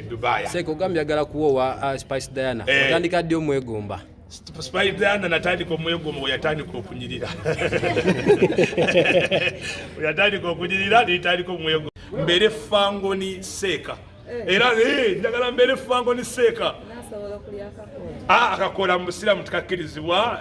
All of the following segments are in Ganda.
Dubai. Seko gambya gala kuwa Spice Diana. Atandika ddi omwegomba. Spice Diana natandika omwegomba yatandika okunyirira. Yatandika okunyirira nitandika omwegomba. Mbere Fangoni Seka. Era ndagala mbere Fangoni Seka. Akakola musiramu tukakirizibwa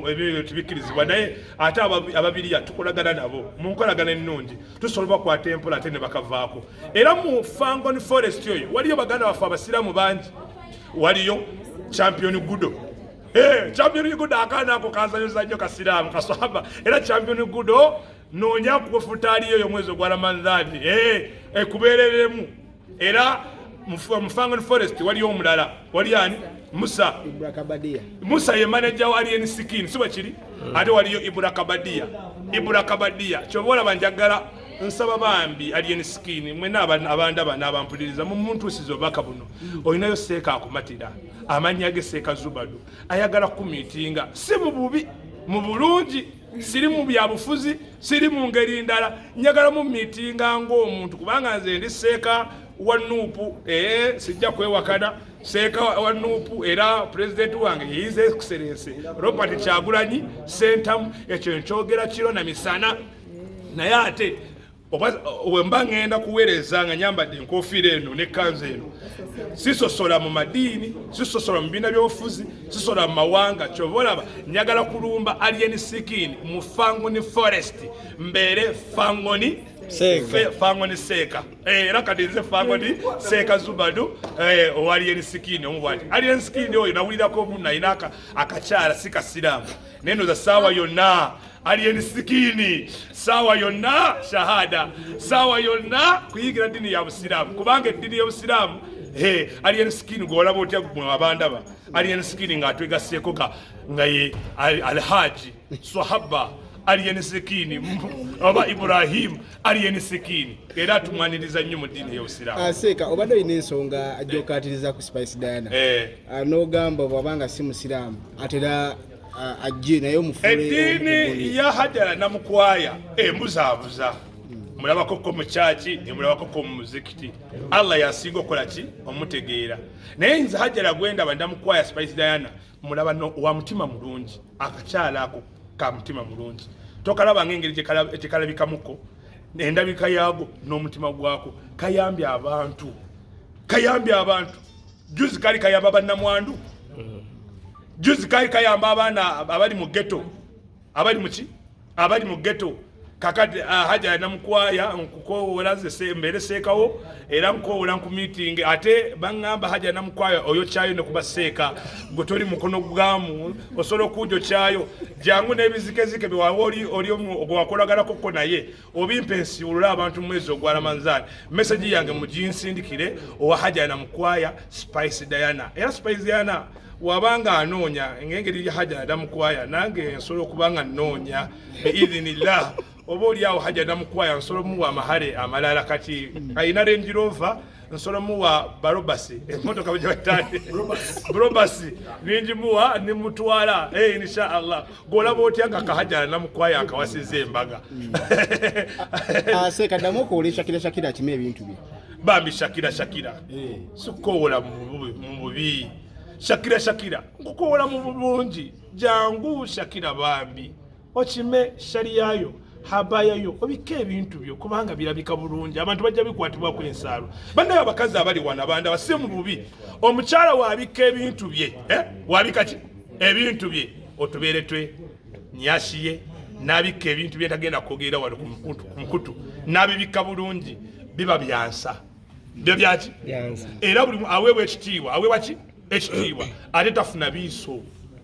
ebyo tubikirizibwa naye ate ababiriya tukolagana nabo mu nkolagana ennungi tusolwa kwa tempola ate ne bakavaako era mu Fangoni Forest oyo waliyo baganda bafe abasiramu bangi waliyo Champion Gudo Champion Gudo akaana ako kazanyoza nnyo kasiramu kaswaba era Champion Gudo noonya kufutaaliyo oyo mwezi gwa Ramadhani kubeereremu era mu Fangoni Forest waliyo omulala wali ani Musa Ibrakabadia. Musa ye manager wa Alien Skin siba kiri ate waliyo Ibrakabadia chobola banjagala nsaba bambi Alien Skin mwena abandaba n'abampuliriza mu muntu sizo baka buno oyinayo Seeka akumatira amanya ge Seeka Zubadu ayagala ku meetinga si mu bubi mu bulungi siri mu byabufuzi siri mu ngeri ndala nyagala mu meetinga ng'omuntu kubanga nze ndi Seeka Wanupu sijja kwewakana Seeka Wanupu era president wange his excellency Robert Kyagulanyi Sentamu ekyo nkyogera kiro na misana naye ate wemba ngenda kuweereza nga nyambadde enkofiira eno ne kanzu eno sisosola mu madiini sisosola mu bibiina by'obufuzi sisosola mu mawanga kyobalaba njagala kulumba Alien Skin mu Fangoni Forest mbeere Fangoni Seeka era kati nze Fangoni Seeka Zubadu o Alien Skin omubwati Alien Skin oyo nawulirako munna ayina akakyala si kasiraamu neno za saawa yonna Alien Skin sawa yonna shahada sawa yonna kuyigira dini ya Busiramu kubanga dini ya Busiramu Alien Skin golaba otya mu abandaba Alien Skin ngatwegaseeko ngaye Alhaji Swahaba Alien Skin oba Ibrahim Alien Skin era tumwaniriza nnyo mu dini ya Busiramu. Seeka obadde olina ensonga ajokatiriza ku Spice Diana n'ogamba bwabanga si Musiraamu atera ajje nayo mufule edini ya Hajara namukwaya mbuzaabuza mulabako ko mu chachi mulabako ko mu muzikiti Allah yasinga okola ki omutegeera naye nze Hajara gwenda bandamukwaya Spice Diana mulaba no wa mutima mulungi akakyala ako ka mutima mulungi tokalaba ngengeri tekalabikamuko endabika yago n'omutima gwako kayambya abantu juzi kali kayamba bannamwandu juzi kayamba abaana abali mu ghetto abali mu ghetto kakati Hajara namukwaya nkukowolaze mbere Seekawo era nkowola nku meeting ate bangamba Hajara namukwaya oyo kyayo ne kuba Seeka gotoli mukono gwamu osolo kujo kyayo jangu nebizikezike biwawoli oli ogwakolagala kokko naye obimpensi ulula abantu mwezi ogwa Ramadhani message yange mujinsindikire owa Hajara namukwaya Spice Diana era Spice Diana wabanga anoonya ngengeri ya Hajara namukwaya nange nsolo kubanga noonya biidhnillah oboli awo Hajara namukwaya nsolo muwa mahare amalala kati ayina Range Rover nsolo muwa barobasi emotoka bajatande barobasi ninji muwa ni mutwala insha Allah golabo otyanga ka Hajara namukwaya akawasize embaga Seeka damoko olesha kira kime ebintu bye bambi Shakira sukowola mu bubi Shakira ngukowola mu bulungi jangu Shakira bambi okime shariyayo habayayo obike ebintu byo kubanga birabika bulungi abantu bajja bikwatibwa ku ensalo banda abakazi abali wana banda base mu bubi omukyala wabika ebintu bye wabika ki ebintu bye otuberetwe nyashiye nabika ebintu bye tagenda kogera wali kumkutu nabibika bulungi biba byansa byo byaki byansa era buli awewe ekitiibwa awewaki ekitiibwa ate tafuna biso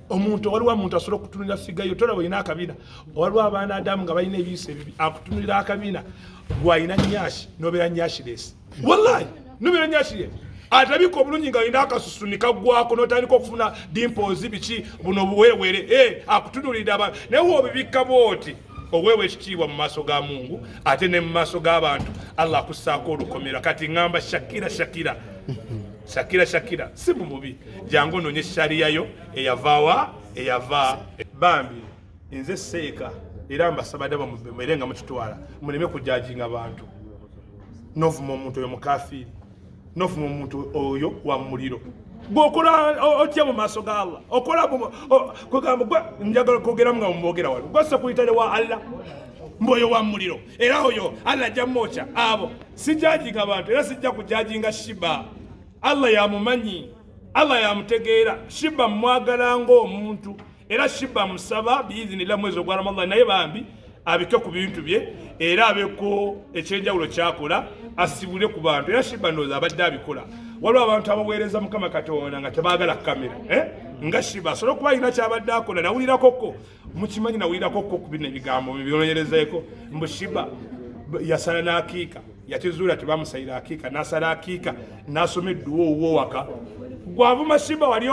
omuntu waliwo muntu asobola okutunulira figayo tolaba ina akabina waliwo abaana Adamu nga balina ebiso ebibi akutunulira akabina gwalina nyashi nobeera nyashiresi wallahi nobeera nyashiresi atabika obulungi nga alina akasusu nikagwako notandika okufuna dimples biki buno buweewere akutunulira abantu naye wobibikka booti owewe ekitiibwa mu maaso ga Mungu ate ne mu maaso g'abantu Allah akussaako olukomera kati ngamba Shakira si mubi jango nonye shariyayo eyava bambi nze Seeka era mbasabadde bamuberenga mukitwala muleme kujajinga abantu novuma omuntu oyo mukafiri n'ofuna omuntu oyo wa muliro gwokola otya mu maaso ga Allah okola kugamba gwe njagala kwogeramu nga mumwogera wano gwese kuyitale wa Allah mboyo wa muliro era oyo Allah ajja mmokya abo sijajinga abantu era sijja kujajinga Shiba. Allah yamumanyi, Allah yamutegeera. Shiba mwagala ng'omuntu era Shiba musaba biizinira mwezi ogwa Ramadhan naye bambi abike ku bintu bye era abeko ekyenjawulo kyakola asibule ku bantu era Shiba ndowooza abadde abikola. Waliwo abantu abaweereza Mukama Katonda nga tebaagala kamera nga Shiba asobola okuba alina kyabadde akola nawulirakokko mukimanyi nawulirakokko ku bino ebigambo byononyerezaeko mbu Shiba yasala n'akiika yakizuula tebamusayira akiika n'asala akiika n'asoma edduwa owuwo waka gwavuma Shiba wali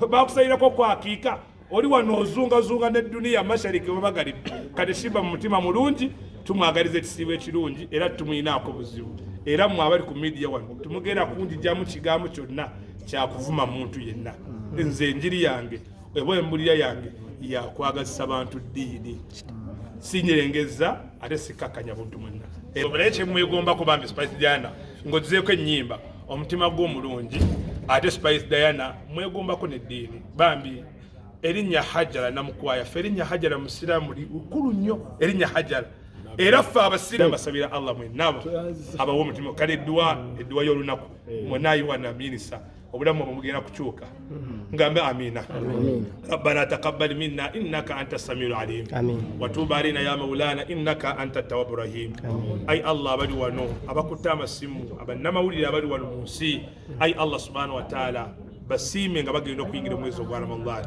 bakusayirako ku akiika oli wano ozungazunga n'edduniya mashariki webagalidde kati Shiba mu mutima mulungi tumwagaliza ekisiibo ekirungi era tumuyinaako buzibu era mwe abali ku midiya wano tumugenda kunjijjamu kigambo kyonna kyakuvuma muntu yenna. Nze enjiri yange eba embulira yange yakwagazisa bantu ddiini sinyerengeza ate sikkakkanya buntu mwenna naye kyemwegomba kubambi Spice Diana ng'ozizeeko ennyimba omutima gw'omulungi ate Spice Diana mwegombako n'eddiini bambi erinnya Hajara namukwaya ffe erinnya Hajara musiraamu likulu nnyo erinnya Hajara era ffe abasiraamu basabira Allah mwenabo abawa omutima kale edduwa y'olunaku mwenaayiwa na minisa obulamu bwemugenda kukyuka ngambe amina. Rabbana taqabbal minna innaka anta samiul alim wa tub alaina ya maulana innaka anta tawwabur rahim. Ay Allah abali wano abakutte amasimu abannamawulire abali wano mu nsi ay Allah subhanahu wa ta'ala basiime nga bagenda okuyingira omwezi ogwa Ramadhan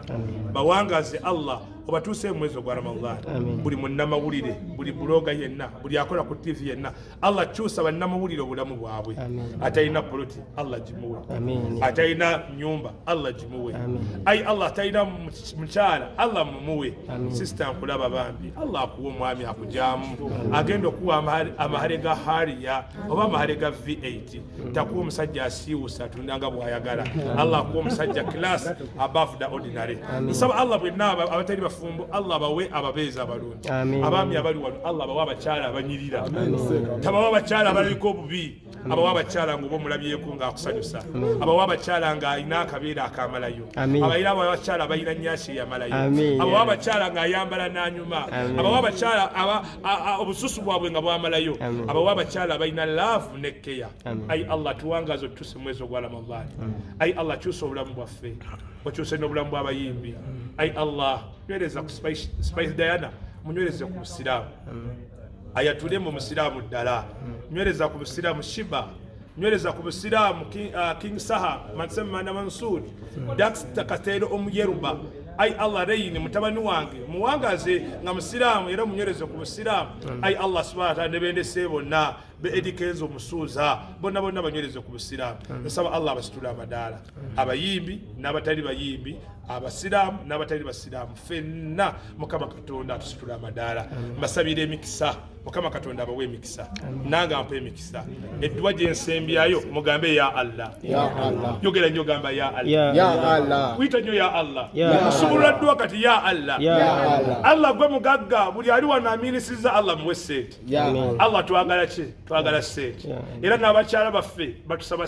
bawangaze Allah obatuuse mwezi ogwa Ramadhan buli munnamawulire buli buloga yenna buli akola ku TV yenna Allah kyusa bannamawulire obulamu bwabwe atalina poloti Allah gimuwe atalina nyumba Allah gimuwe ay Allah atalina mukyala Allah mumuwe sister nkulaba bambi Allah akuwa omwami akujamu agenda okuwa amahale ga hariya oba amahale ga V8 takuwa omusajja asiiwusa atundanga bwayagala Allah akuwa omusajja class above the ordinary nsaba Allah bwenna abatali bafumbo Allah bawe ababeeza abalungi abaami abali wano Allah bawe abakyala abanyirira tabawa abakyala abaliko obubi abawa abakyala ng'oba omulabyeko ng'akusanyusa abawa abakyala ng'alina akabeera akamalayo abayina abakyala abalina nyaasi eyamalayo abawa abakyala ng'ayambala n'anyuma abawa abakyala obususu bwabwe nga bwamalayo abawa abakyala abalina laavu ne keya ayi Allah tuwangaze otuse mwezi ogwa Ramadhan ayi Allah kyusa obulamu bwaffe wakyuse n'obulamu bw'abayimbi ayi Allah nywereza ku Spice Diana munywereze ku Busiraamu ayatule mu Musiraamu ddala nywereza ku Busiraamu Shiba nywereza ku Busiraamu King Saha Mansema Mansur Dax Takatero Omuyeruba ay Allah reyini mutabani wange muwangaze nga Musiraamu era munywereze ku Busiraamu ay Allah subhanahu wa ta'ala nebendese bonna be edikezo musuuza bonna banywereze ku Busiraamu nsaba Allah abasitula amadaala abayimbi n'abatali bayimbi abasiraamu n'abatali basiraamu fenna Mukama Katonda atusitula amadaala mbasabira emikisa Mukama Katonda abawe emikisa nange ampe emikisa edduwa gye nsembyayo mugambe ya Allah yogera nnyo gamba ya Allah wita nnyo ya Allah musubulula dduwa kati ya Allah Allah gwe mugagga buli ali wano aminisiza Allah muwe sente Allah twagala ki twagala sente era n'abakyala baffe batusaba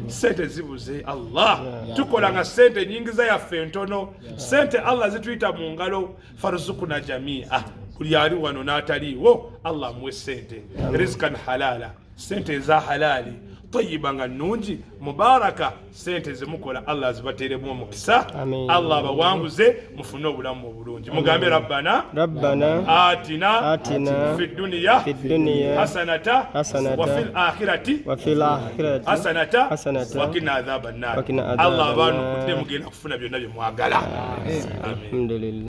sente zibuze Allah tukola nga sente nyingiza yaffe ntono sente Allah zituyita mu ngalo farzukuna jamia buli ali wano n'ataliiwo Allah muwe sente rizqan halala sente eza halali tayiba nga nnungi mubaraka sente zemukola Allah zibateeremu omukisa Allah bawanguze mufune obulamu obulungi mugambe rabbana atina fi dunya hasanata wa fil akhirati hasanata wa qina adhaban nar Allah abantu kutne mugenda kufuna byonna bye mwagala amen.